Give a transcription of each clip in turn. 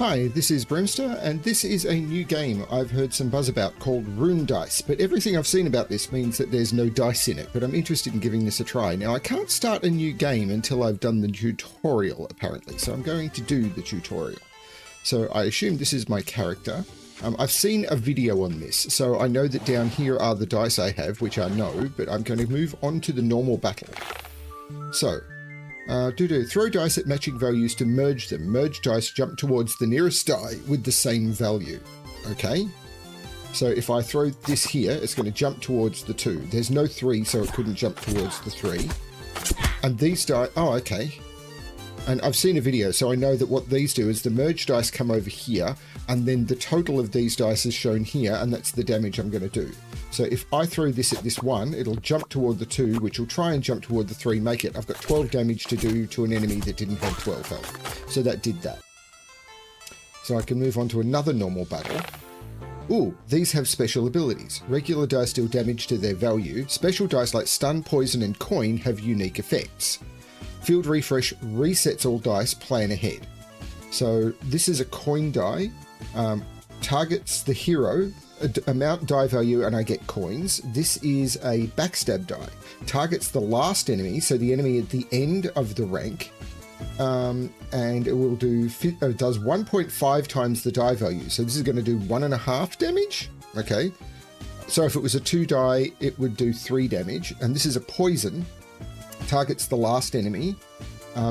Hi, this is Brimster, and this is a new game I've heard some buzz about called Rune Dice, but everything I've seen about this means that there's no dice in it, but I'm interested in giving this a try. Now, I can't start a new game until I've done the tutorial, apparently, so I'm going to do the tutorial. So I assume this is my character. I've seen a video on this, so I know that down here are the dice I have, which I know, but I'm going to move on to the normal battle. So, throw dice at matching values to merge them. Merge dice jump towards the nearest die with the same value. Okay? So if I throw this here, it's going to jump towards the 2. There's no 3, so it couldn't jump towards the 3. And these die... Oh, okay. And I've seen a video, so I know that what these do is the merge dice come over here, and then the total of these dice is shown here, and that's the damage I'm going to do. So if I throw this at this 1, it'll jump toward the 2, which will try and jump toward the 3, make it. I've got 12 damage to do to an enemy that didn't have 12 health. So that did that. So I can move on to another normal battle. Ooh, these have special abilities. Regular dice deal damage to their value. Special dice like stun, poison, and coin have unique effects. Field refresh resets all dice, plan ahead. So this is a coin die. Targets the hero, amount die value, and I get coins. This is a backstab die. Targets the last enemy, so the enemy at the end of the rank. And it will do, it does 1.5 times the die value. So this is going to do 1.5 damage. Okay. So if it was a 2 die, it would do 3 damage. And this is a poison. Targets the last enemy.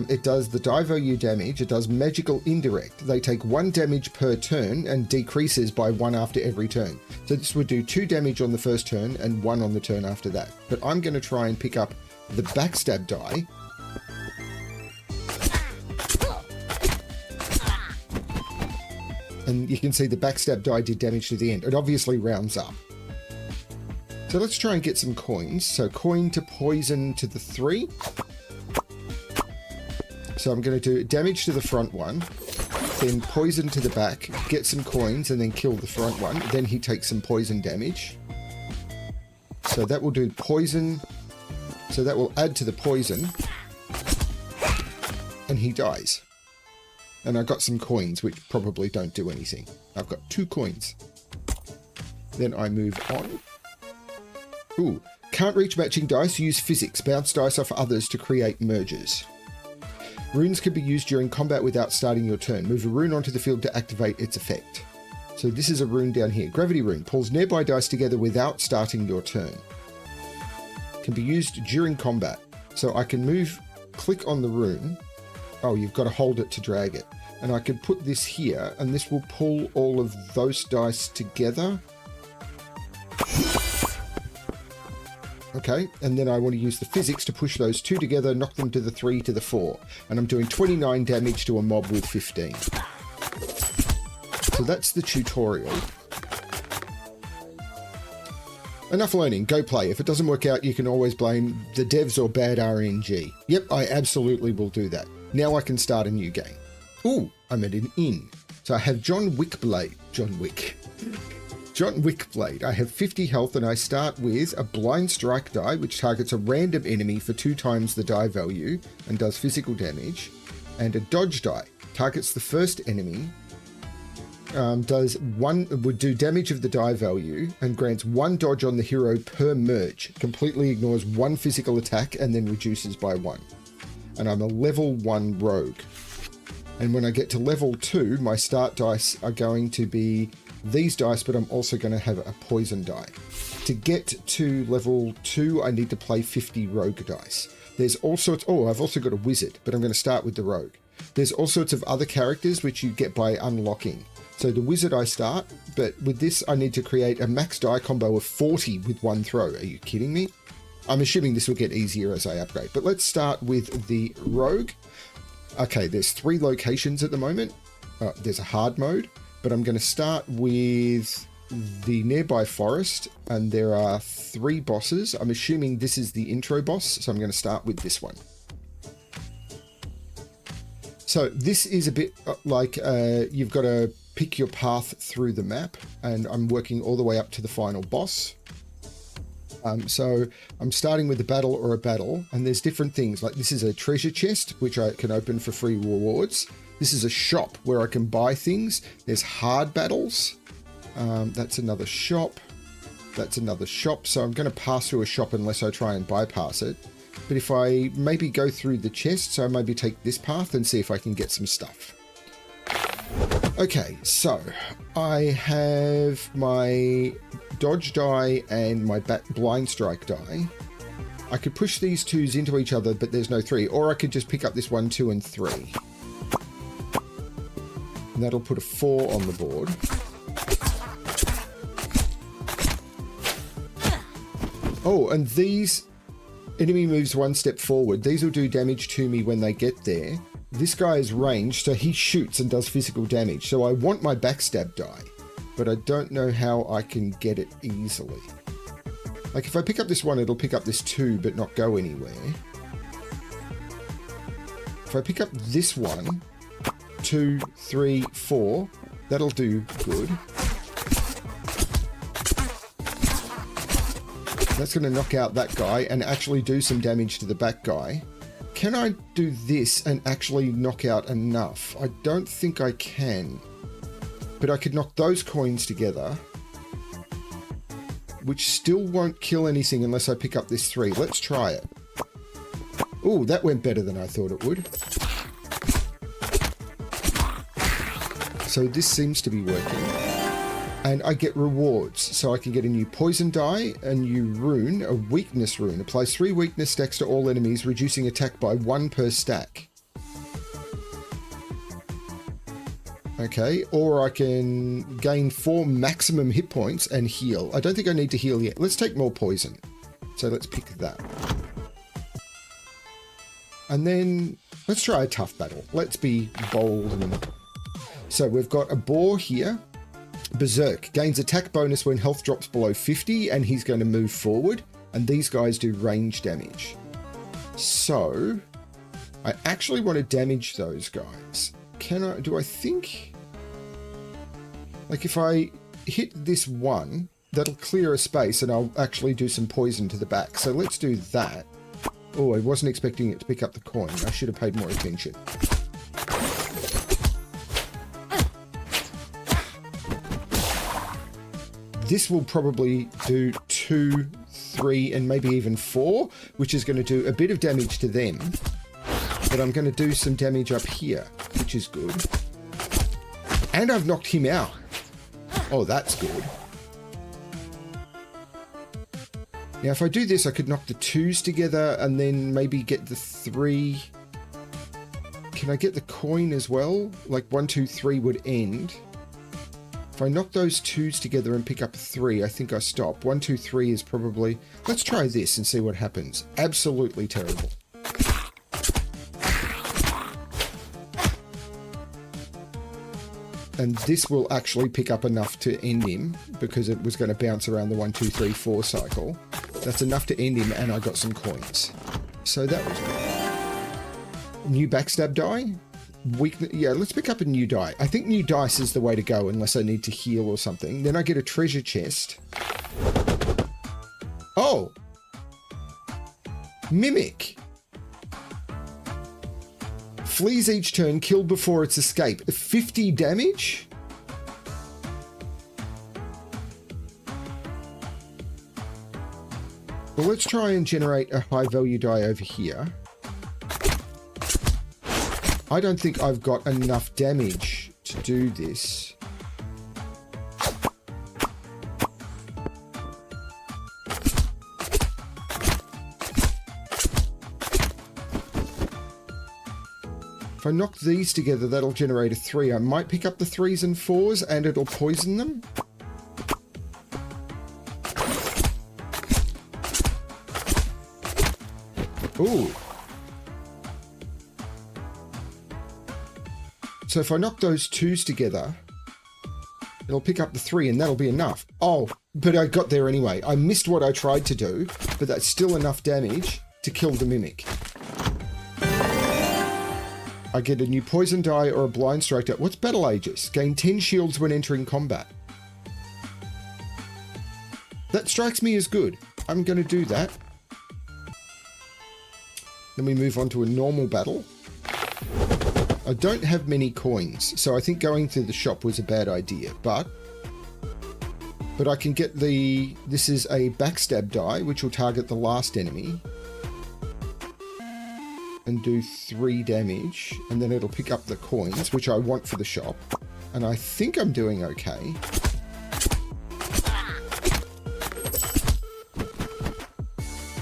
It does the die value damage. It does magical indirect. They take 1 damage per turn and decreases by 1 after every turn. So this would do 2 damage on the first turn and 1 on the turn after that. But I'm going to try and pick up the backstab die. And you can see the backstab die did damage to the end. It obviously rounds up. So let's try and get some coins. So coin to poison to the 3. So I'm going to do damage to the front one, then poison to the back, get some coins, and then kill the front one. Then he takes some poison damage. So that will do poison. So that will add to the poison. And he dies. And I got some coins, which probably don't do anything. I've got 2 coins. Then I move on. Ooh, can't reach matching dice, use physics. Bounce dice off others to create merges. Runes can be used during combat without starting your turn. Move a rune onto the field to activate its effect. So this is a rune down here. Gravity rune. Pulls nearby dice together without starting your turn. Can be used during combat. So I can move, click on the rune. Oh, you've got to hold it to drag it. And I can put this here, and this will pull all of those dice together. Okay, and then I want to use the physics to push those 2 together, knock them to the 3 to the 4. And I'm doing 29 damage to a mob with 15. So that's the tutorial. Enough learning, go play. If it doesn't work out, you can always blame the devs or bad RNG. Yep, I absolutely will do that. Now I can start a new game. Ooh, I'm at an inn. So I have John Wick Blade. John Wick Blade. I have 50 health and I start with a blind strike die, which targets a random enemy for 2 times the die value and does physical damage. And a dodge die. Targets the first enemy, would do damage of the die value and grants 1 dodge on the hero per merge. Completely ignores 1 physical attack and then reduces by 1. And I'm a level 1 rogue. And when I get to level 2, my start dice are going to be these dice, but I'm also going to have a poison die. To get to level 2, I need to play 50 rogue dice. There's all sorts... Oh, I've also got a wizard, but I'm going to start with the rogue. There's all sorts of other characters which you get by unlocking. So the wizard I start, but with this I need to create a max die combo of 40 with 1 throw. Are you kidding me? I'm assuming this will get easier as I upgrade. But let's start with the rogue. Okay, there's 3 locations at the moment. There's a hard mode. But I'm going to start with the nearby forest, and there are 3 bosses. I'm assuming this is the intro boss, so I'm going to start with this one. So this is a bit like you've got to pick your path through the map, and I'm working all the way up to the final boss. So I'm starting with a battle or a battle, and there's different things. Like this is a treasure chest, which I can open for free rewards. This is a shop where I can buy things. There's hard battles. That's another shop. That's another shop. So I'm going to pass through a shop unless I try and bypass it. But if I maybe go through the chest, so I maybe take this path and see if I can get some stuff. Okay, so I have my dodge die and my blind strike die. I could push these twos into each other, but there's no 3. Or I could just pick up this 1, 2, and 3. And that'll put a 4 on the board. Oh, and these enemy moves 1 step forward. These will do damage to me when they get there. This guy is ranged, so he shoots and does physical damage. So I want my backstab die, but I don't know how I can get it easily. Like if I pick up this 1, it'll pick up this 2, but not go anywhere. If I pick up this 1, 2, 3, 4, that'll do good. That's going to knock out that guy and actually do some damage to the back guy. Can I do this and actually knock out enough? I don't think I can. But I could knock those coins together, which still won't kill anything unless I pick up this 3. Let's try it. Ooh, that went better than I thought it would. So this seems to be working. And I get rewards. So I can get a new poison die, a new rune, a weakness rune. Applies 3 weakness stacks to all enemies, reducing attack by 1 per stack. Okay, or I can gain 4 maximum hit points and heal. I don't think I need to heal yet. Let's take more poison. So let's pick that. And then let's try a tough battle. Let's be bold. So we've got a boar here. Berserk gains attack bonus when health drops below 50, and he's going to move forward. And these guys do range damage. So I actually want to damage those guys. Do I think? Like if I hit this 1, that'll clear a space and I'll actually do some poison to the back. So let's do that. Oh, I wasn't expecting it to pick up the coin. I should have paid more attention. This will probably do 2, 3, and maybe even 4, which is going to do a bit of damage to them. But I'm going to do some damage up here, which is good. And I've knocked him out. Oh, that's good. Now, if I do this, I could knock the 2s together and then maybe get the 3. Can I get the coin as well? Like 1, 2, 3 would end. If I knock those 2s together and pick up a 3, I think I stop. 1, 2, 3 is probably... Let's try this and see what happens. Absolutely terrible. And this will actually pick up enough to end him because it was going to bounce around the 1, 2, 3, 4 cycle. That's enough to end him, and I got some coins. So that was good. New backstab die. Yeah, let's pick up a new die. I think new dice is the way to go unless I need to heal or something. Then I get a treasure chest. Oh! Mimic. Flees each turn, killed before its escape. 50 damage? Well, let's try and generate a high value die over here. I don't think I've got enough damage to do this. If I knock these together, that'll generate a 3. I might pick up the 3s and 4s and it'll poison them. Ooh. So if I knock those 2s together, it'll pick up the 3 and that'll be enough. Oh, but I got there anyway. I missed what I tried to do, but that's still enough damage to kill the mimic. I get a new poison die or a blind strike die. What's Battle Aegis? Gain 10 shields when entering combat. That strikes me as good. I'm going to do that. Then we move on to a normal battle. I don't have many coins, so I think going to the shop was a bad idea, but I can get this is a backstab die, which will target the last enemy and do 3 damage, and then it'll pick up the coins, which I want for the shop, and I think I'm doing okay.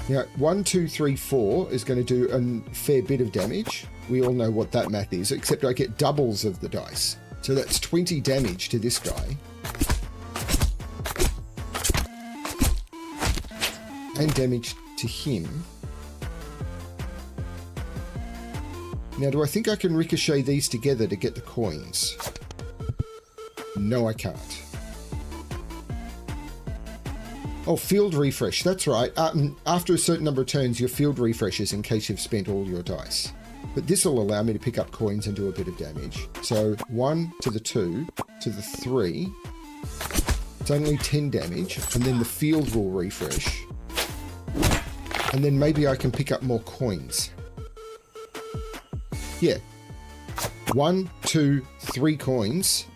Now, 1, 2, 3, 4 is going to do a fair bit of damage. We all know what that math is, except I get doubles of the dice. So that's 20 damage to this guy. And damage to him. Now, do I think I can ricochet these together to get the coins? No, I can't. Oh, field refresh. That's right. After a certain number of turns, your field refreshes in case you've spent all your dice. But this will allow me to pick up coins and do a bit of damage. So 1 to the 2 to the 3. It's only 10 damage. And then the field will refresh. And then maybe I can pick up more coins. Yeah. 1, 2, 3 coins.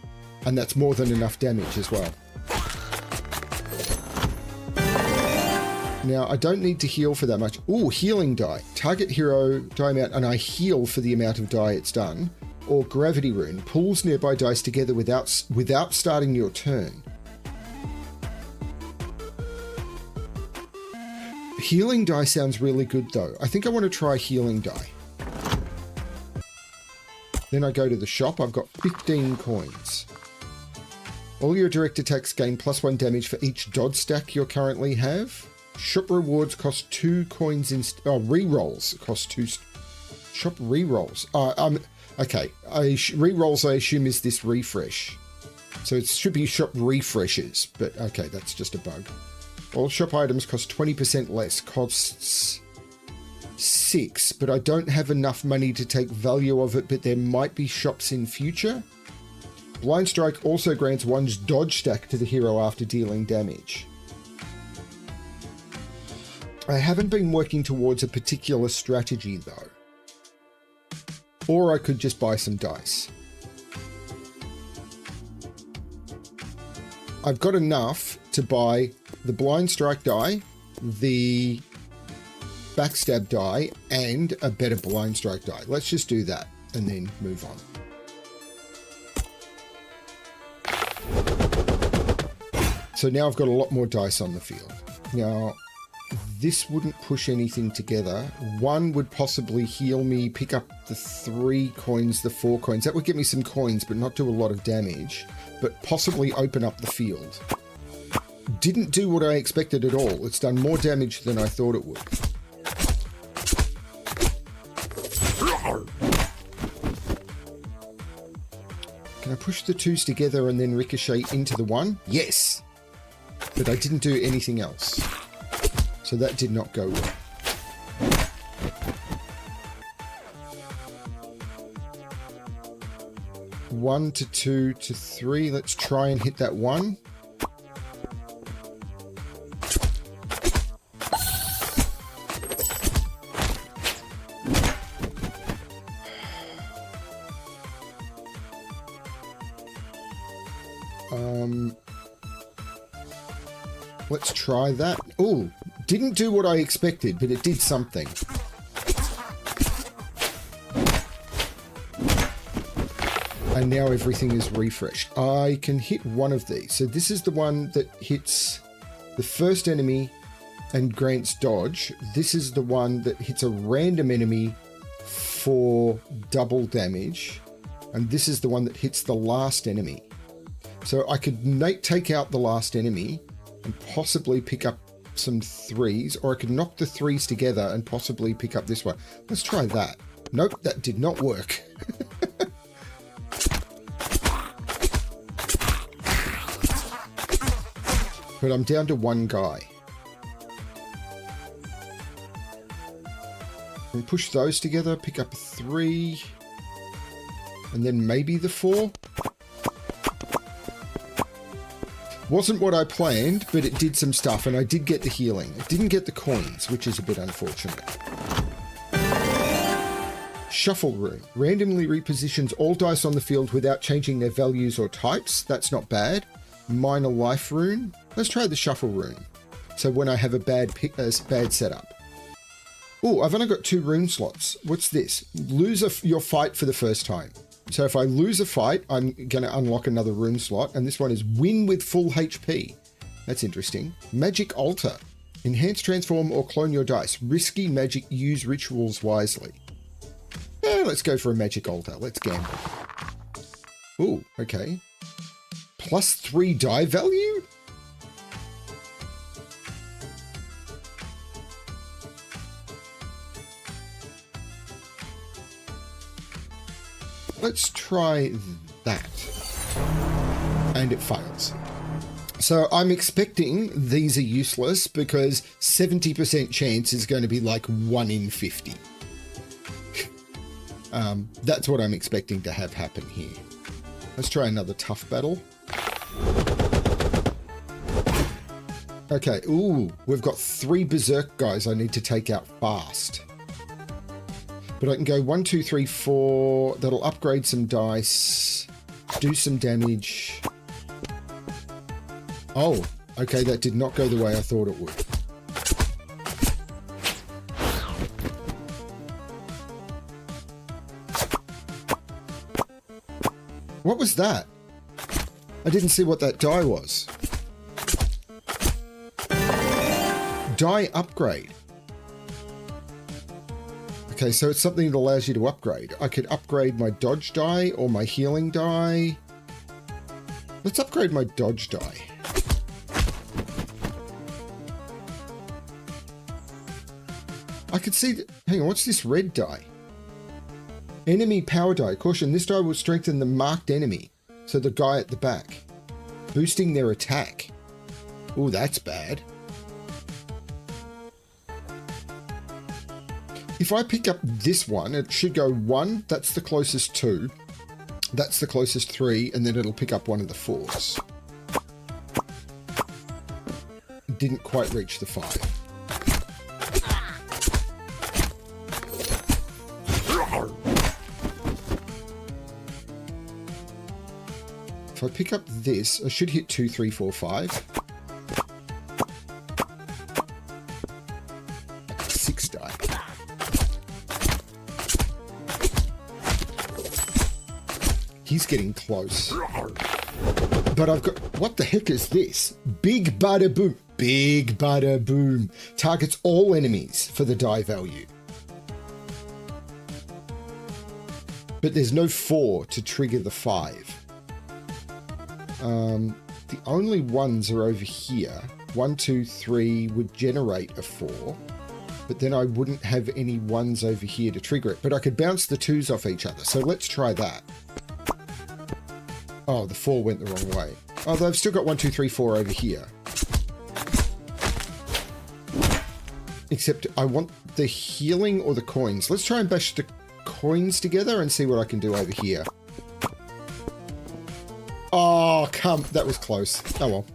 And that's more than enough damage as well. Now, I don't need to heal for that much. Ooh, healing die. Target hero die amount, and I heal for the amount of die it's done. Or gravity rune. Pulls nearby dice together without starting your turn. Healing die sounds really good, though. I think I want to try healing die. Then I go to the shop. I've got 15 coins. All your direct attacks gain +1 damage for each dodge stack you currently have. Shop rewards cost 2 coins rerolls cost 2. Shop rerolls. Okay. Rerolls, I assume, is this refresh. So it should be shop refreshes, but okay, that's just a bug. All shop items cost 20% less. Costs 6, but I don't have enough money to take value of it, but there might be shops in future. Blind Strike also grants 1 dodge stack to the hero after dealing damage. I haven't been working towards a particular strategy, though. Or I could just buy some dice. I've got enough to buy the Blind Strike die, the Backstab die, and a better Blind Strike die. Let's just do that and then move on. So now I've got a lot more dice on the field. Now, this wouldn't push anything together. 1 would possibly heal me, pick up the 3 coins, the 4 coins. That would get me some coins, but not do a lot of damage. But possibly open up the field. Didn't do what I expected at all. It's done more damage than I thought it would. Can I push the 2s together and then ricochet into the 1? Yes! But I didn't do anything else. So that did not go well. One to 2 to 3. Let's try and hit that 1. Let's try that. Oh, didn't do what I expected, but it did something. And now everything is refreshed. I can hit one of these. So this is the one that hits the first enemy and grants dodge. This is the one that hits a random enemy for double damage. And this is the one that hits the last enemy. So I could take out the last enemy and possibly pick up some 3s, or I could knock the 3s together and possibly pick up this one. Let's try that. Nope, that did not work. But I'm down to 1 guy. And push those together, pick up a 3, and then maybe the 4. Wasn't what I planned, but it did some stuff, and I did get the healing. I didn't get the coins, which is a bit unfortunate. Shuffle Rune. Randomly repositions all dice on the field without changing their values or types. That's not bad. Minor Life Rune. Let's try the Shuffle Rune. So when I have a bad setup. Oh, I've only got 2 rune slots. What's this? Lose your fight for the first time. So if I lose a fight, I'm going to unlock another rune slot. And this one is win with full HP. That's interesting. Magic Altar. Enhance, transform, or clone your dice. Risky magic. Use rituals wisely. Yeah, let's go for a Magic Altar. Let's gamble. Ooh, okay. +3 die value? Let's try that. And it fails. So I'm expecting these are useless because 70% chance is going to be like 1 in 50. That's what I'm expecting to have happen here. Let's try another tough battle. Okay, ooh, we've got 3 berserk guys I need to take out fast. But I can go 1, 2, 3, 4. That'll upgrade some dice. Do some damage. Oh, okay, that did not go the way I thought it would. What was that? I didn't see what that die was. Die upgrade. Okay, so it's something that allows you to upgrade. I could upgrade my dodge die or my healing die. Let's upgrade my dodge die. I could see... Hang on, what's this red die? Enemy power die. Caution, this die will strengthen the marked enemy. So the guy at the back. Boosting their attack. Oh, that's bad. If I pick up this one, it should go 1. That's the closest 2. That's the closest 3. And then it'll pick up one of the 4s. Didn't quite reach the 5. If I pick up this, I should hit 2, 3, 4, 5. 6 die. He's getting close. But I've got... What the heck is this? Big Bada Boom. Big Bada Boom. Targets all enemies for the die value. But there's no 4 to trigger the 5. The only ones are over here. 1, 2, 3 would generate a 4. But then I wouldn't have any 1s over here to trigger it. But I could bounce the 2s off each other. So let's try that. Oh, the 4 went the wrong way. Although I've still got 1, 2, 3, 4 over here. Except I want the healing or the coins. Let's try and bash the coins together and see what I can do over here. Oh, come. That was close. Oh, well.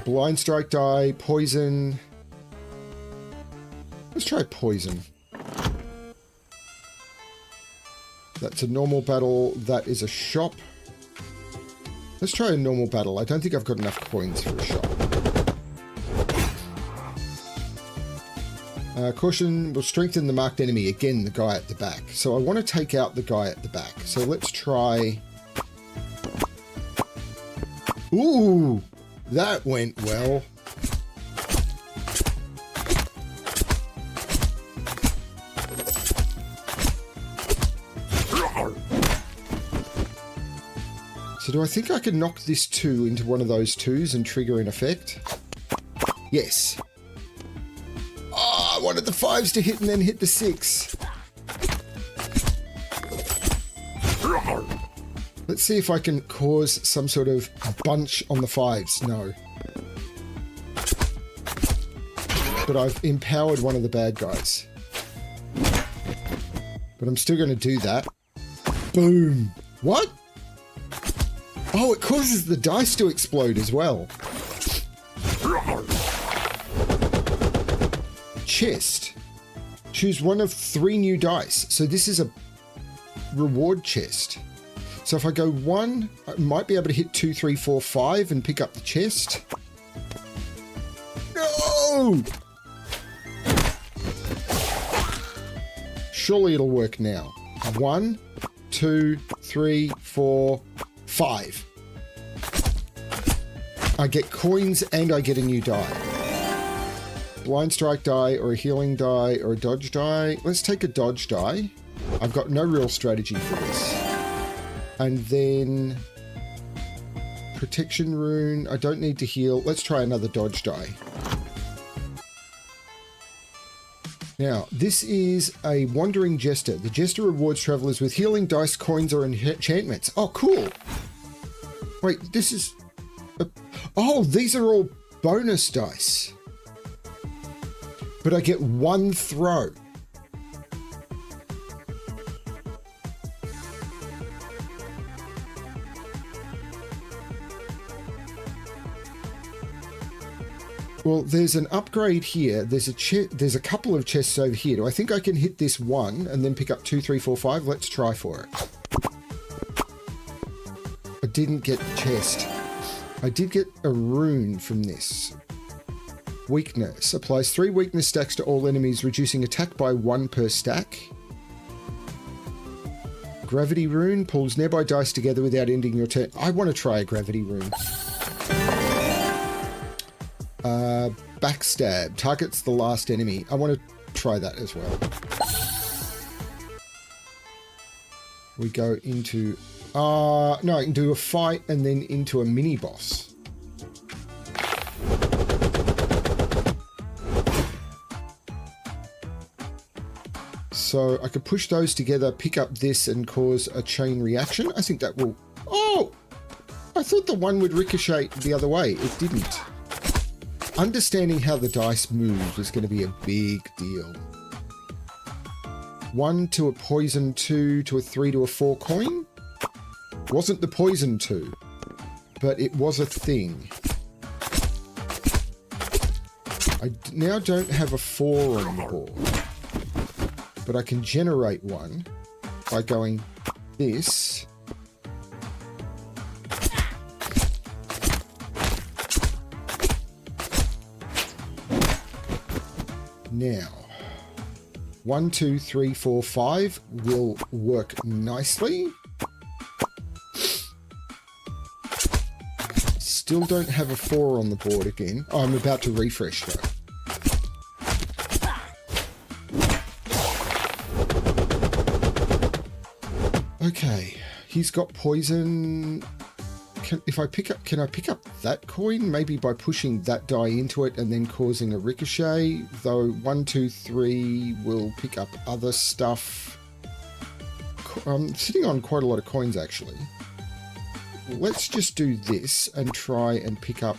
Blind strike die. Poison. Let's try poison. That's a normal battle. That is a shop. Let's try a normal battle. I don't think I've got enough coins for a shop. Caution will strengthen the marked enemy. Again, the guy at the back. So I want to take out the guy at the back. So let's try... Ooh! That went well. So do I think I can knock this 2 into one of those 2s and trigger an effect? Yes. Oh, I wanted the 5s to hit and then hit the 6. Let's see if I can cause some sort of bunch on the 5s. No. But I've empowered one of the bad guys. But I'm still going to do that. Boom. What? Oh, it causes the dice to explode as well. Chest. Choose one of 3 new dice. So this is a reward chest. So if I go 1, I might be able to hit 2, 3, 4, 5 and pick up the chest. No! Surely it'll work now. 1, 2, 3, 4, 5. I get coins and I get a new die. Blind strike die or a healing die or a dodge die. Let's take a dodge die. I've got no real strategy for this. And then protection rune. I don't need to heal. Let's try another dodge die. Now, this is a Wandering Jester. The Jester rewards travelers with healing dice, coins, or enchantments. Oh, cool. Wait, this is... Oh, these are all bonus dice. But I get 1 throw. Well, there's an upgrade here. There's a couple of chests over here. Do I think I can hit this one and then pick up 2, 3, 4, 5? Let's try for it. I didn't get the chest. I did get a rune from this. Weakness. Applies 3 weakness stacks to all enemies, reducing attack by 1 per stack. Gravity rune. Pulls nearby dice together without ending your turn. I want to try a gravity rune. Backstab. Targets the last enemy. I want to try that as well. We go into... no, I can do a fight and then into a mini-boss. So I could push those together, pick up this and cause a chain reaction. I think that will... Oh! I thought the one would ricochet the other way. It didn't. Understanding how the dice move is going to be a big deal. 1 to a poison, 2 to a 3 to a 4 coin. Wasn't the poison 2, but it was a thing. I now don't have a 4 on the board, but I can generate one by going this. Now, 1, 2, 3, 4, 5 will work nicely. Still don't have a 4 on the board again. Oh, I'm about to refresh though. Okay, he's got poison. Can I pick up that coin? Maybe by pushing that die into it and then causing a ricochet. Though 1, 2, 3 will pick up other stuff. I'm sitting on quite a lot of coins actually. Let's just do this and try and pick up...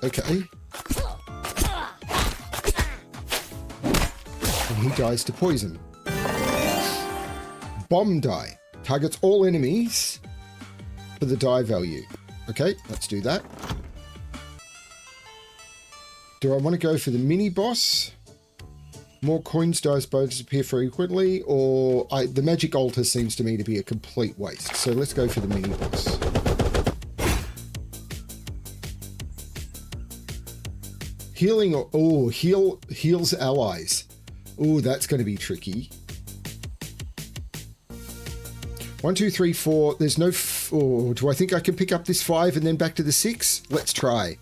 Okay. And he dies to poison. Bomb die. Targets all enemies for the die value. Okay, let's do that. Do I want to go for the mini boss? More coins dice both disappear frequently, or the magic altar seems to me to be a complete waste. So let's go for the mini boss. Healing or heals allies. Oh, that's going to be tricky. 1, 2, 3, 4. There's no... do I think I can pick up this 5 and then back to the 6? Let's try.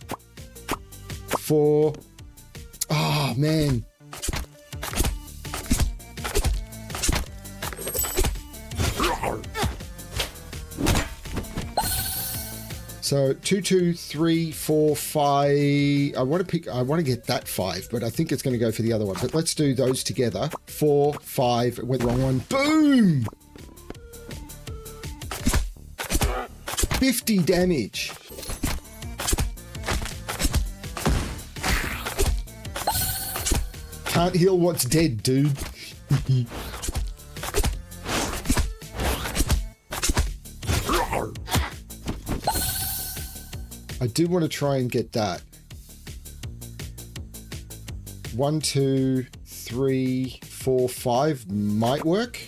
4. Oh, man. So 2, 2, 3, 4, 5. I want to get that 5, but I think it's going to go for the other one. But let's do those together. 4, 5. It went the wrong one. Boom! 50 damage. Can't heal what's dead, dude. I do want to try and get that. 1, 2, 3, 4, 5 might work.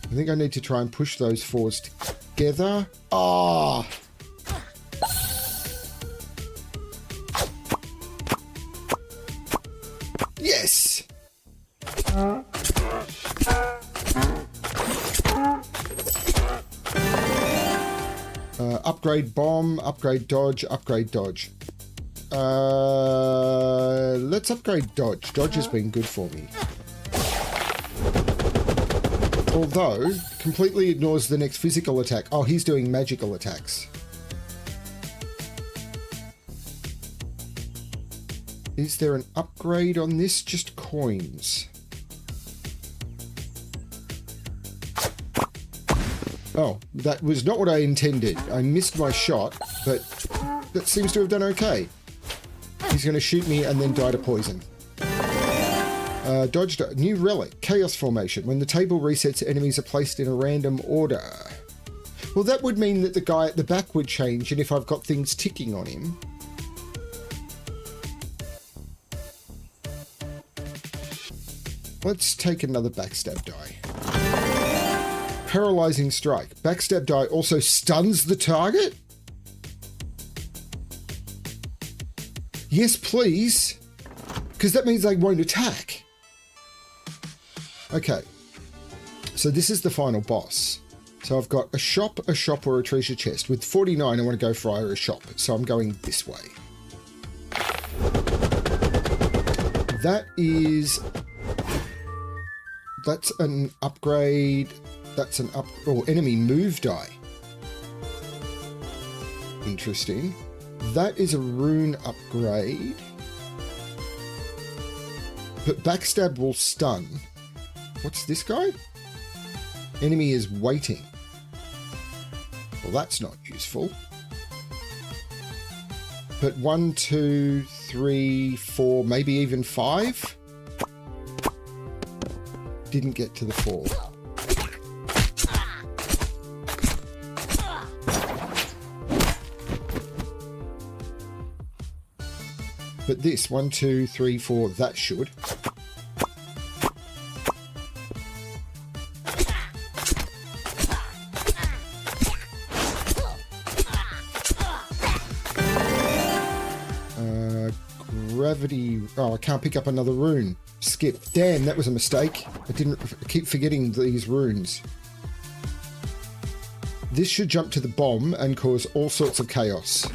I think I need to try and push those 4s together. Ah! Yes! Upgrade bomb, upgrade dodge, upgrade dodge. Let's upgrade dodge. Dodge has been good for me. Although, completely ignores the next physical attack. Oh, he's doing magical attacks. Is there an upgrade on this? Just coins. Oh, that was not what I intended. I missed my shot, but that seems to have done okay. He's going to shoot me and then die to poison. Dodge, new relic, chaos formation. When the table resets, enemies are placed in a random order. Well, that would mean that the guy at the back would change, and if I've got things ticking on him. Let's take another backstab die. Paralyzing strike. Backstab die also stuns the target? Yes, please. Because that means they won't attack. Okay. So this is the final boss. So I've got a shop, or a treasure chest. With 49, I want to go for a shop. So I'm going this way. That's an upgrade. That's an enemy move die. Interesting. That is a rune upgrade. But backstab will stun. What's this guy? Enemy is waiting. Well, that's not useful. But 1, 2, 3, 4, maybe even 5? Didn't get to the 4. But this, 1, 2, 3, 4, that should. Gravity. Oh, I can't pick up another rune. Skip. Damn, that was a mistake. I keep forgetting these runes. This should jump to the bomb and cause all sorts of chaos.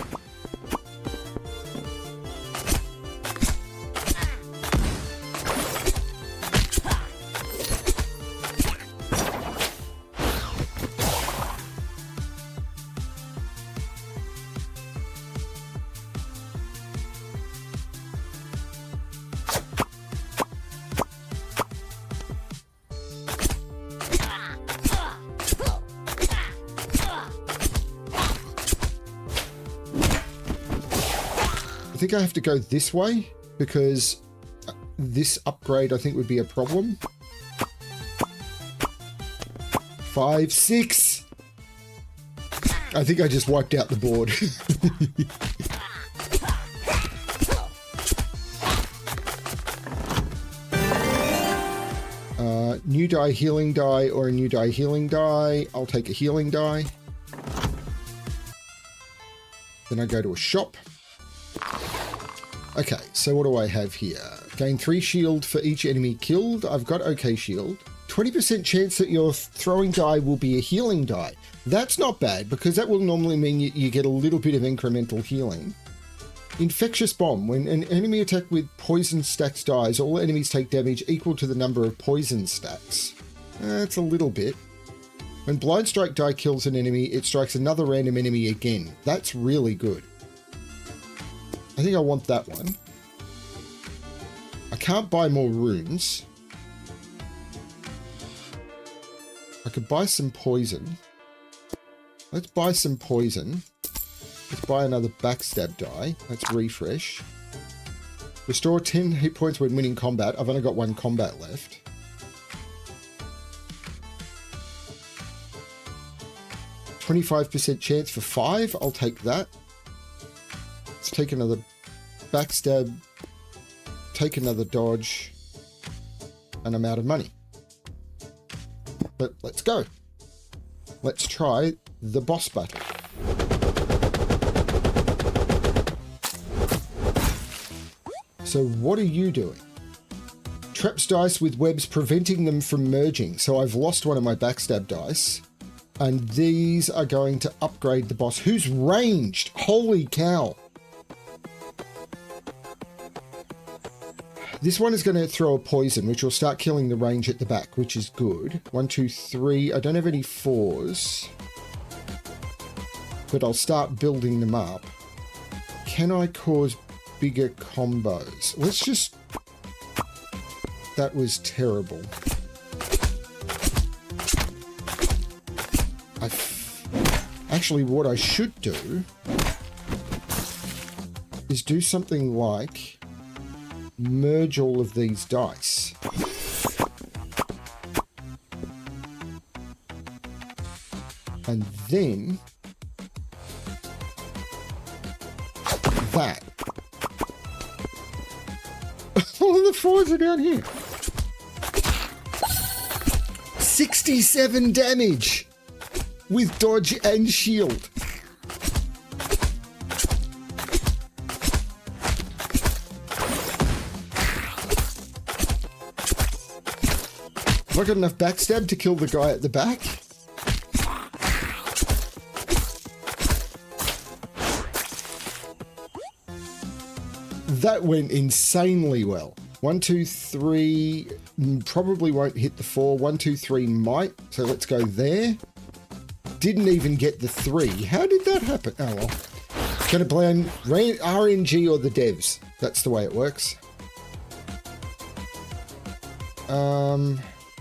I think I have to go this way because this upgrade I think would be a problem. 5, 6. I think I just wiped out the board. New die, healing die, or a new die, healing die. I'll take a healing die. Then I go to a shop. Okay, so what do I have here? Gain 3 shield for each enemy killed. I've got okay shield. 20% chance that your throwing die will be a healing die. That's not bad, because that will normally mean you get a little bit of incremental healing. Infectious bomb. When an enemy attacked with poison stacks dies, all enemies take damage equal to the number of poison stacks. That's a little bit. When blind strike die kills an enemy, it strikes another random enemy again. That's really good. I think I want that one. I can't buy more runes. I could buy some poison. Let's buy some poison. Let's buy another backstab die. Let's refresh. Restore 10 hit points when winning combat. I've only got 1 combat left. 25% chance for 5. I'll take that. Let's take another backstab. Take another dodge. And I'm out of money. But let's go. Let's try the boss battle. So what are you doing? Traps dice with webs preventing them from merging. So I've lost one of my backstab dice. And these are going to upgrade the boss. Who's ranged? Holy cow. This one is going to throw a poison, which will start killing the range at the back, which is good. 1, 2, 3. I don't have any 4s. But I'll start building them up. Can I cause bigger combos? Let's just... That was terrible. Actually, what I should do is do something like merge all of these dice. And then that. All of the 4s are down here. 67 damage with dodge and shield. Have I got enough backstab to kill the guy at the back? That went insanely well. 1, 2, 3, probably won't hit the 4. 1, 2, 3 might. So let's go there. Didn't even get the 3. How did that happen? Oh well. Gonna blame RNG or the devs. That's the way it works.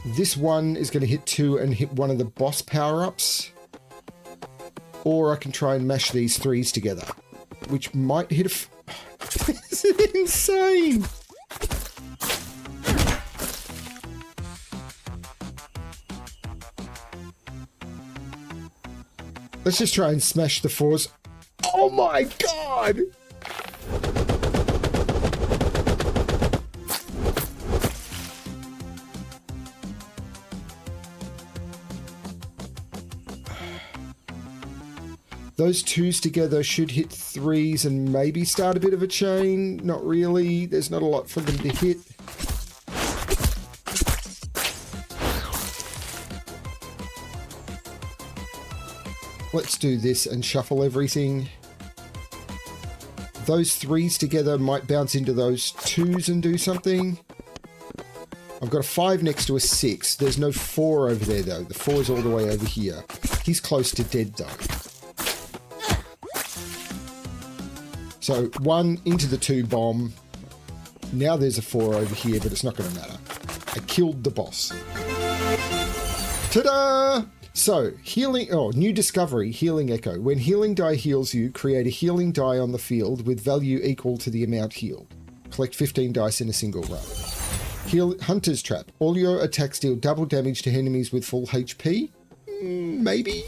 This one is going to hit 2 and hit one of the boss power-ups. Or I can try and mash these 3s together, which might hit a... This is insane! Let's just try and smash the 4s. Oh my god! Those 2s together should hit 3s and maybe start a bit of a chain. Not really. There's not a lot for them to hit. Let's do this and shuffle everything. Those 3s together might bounce into those 2s and do something. I've got a 5 next to a 6. There's no 4 over there, though. The 4 is all the way over here. He's close to dead, though. So 1 into the 2 bomb. Now there's a 4 over here, but it's not going to matter. I killed the boss. Ta-da! So, healing... Oh, new discovery, Healing Echo. When healing die heals you, create a healing die on the field with value equal to the amount healed. Collect 15 dice in a single run. Hunter's Trap. All your attacks deal double damage to enemies with full HP? Maybe?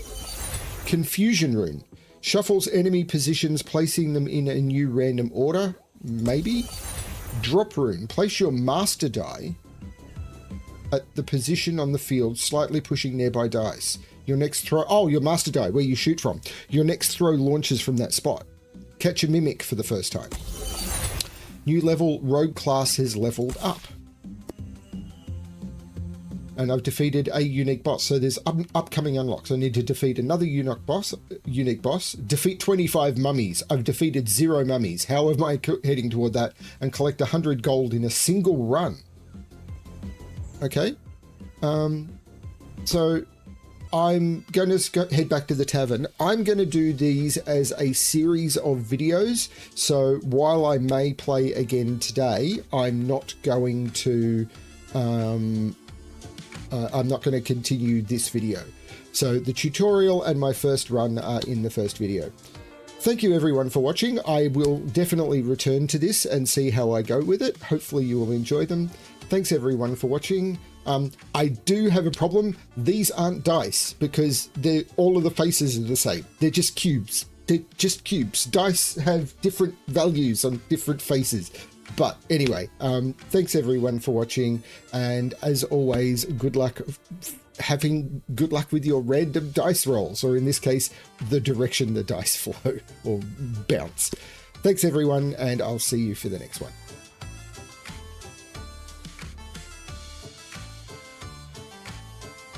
Confusion Rune. Shuffles enemy positions, placing them in a new random order. Maybe. Drop Rune. Place your master die at the position on the field, slightly pushing nearby dice. Your next throw... Oh, your master die, where you shoot from. Your next throw launches from that spot. Catch a mimic for the first time. New level. Rogue class has leveled up. And I've defeated a unique boss. So there's upcoming unlocks. I need to defeat another unique boss. Defeat 25 mummies. I've defeated 0 mummies. How am I heading toward that? And collect 100 gold in a single run. Okay. So I'm going to head back to the tavern. I'm going to do these as a series of videos. So while I may play again today, I'm not going to... I'm not going to continue this video. So the tutorial and my first run are in the first video. Thank you everyone for watching. I will definitely return to this and see how I go with it. Hopefully you will enjoy them. thanks everyone for watching. I do have a problem. These aren't dice because all of the faces are the same. They're just cubes. They're just cubes. Dice have different values on different faces. But anyway, thanks everyone for watching. And as always, good luck with your random dice rolls, or in this case, the direction the dice flow or bounce. Thanks everyone, and I'll see you for the next one.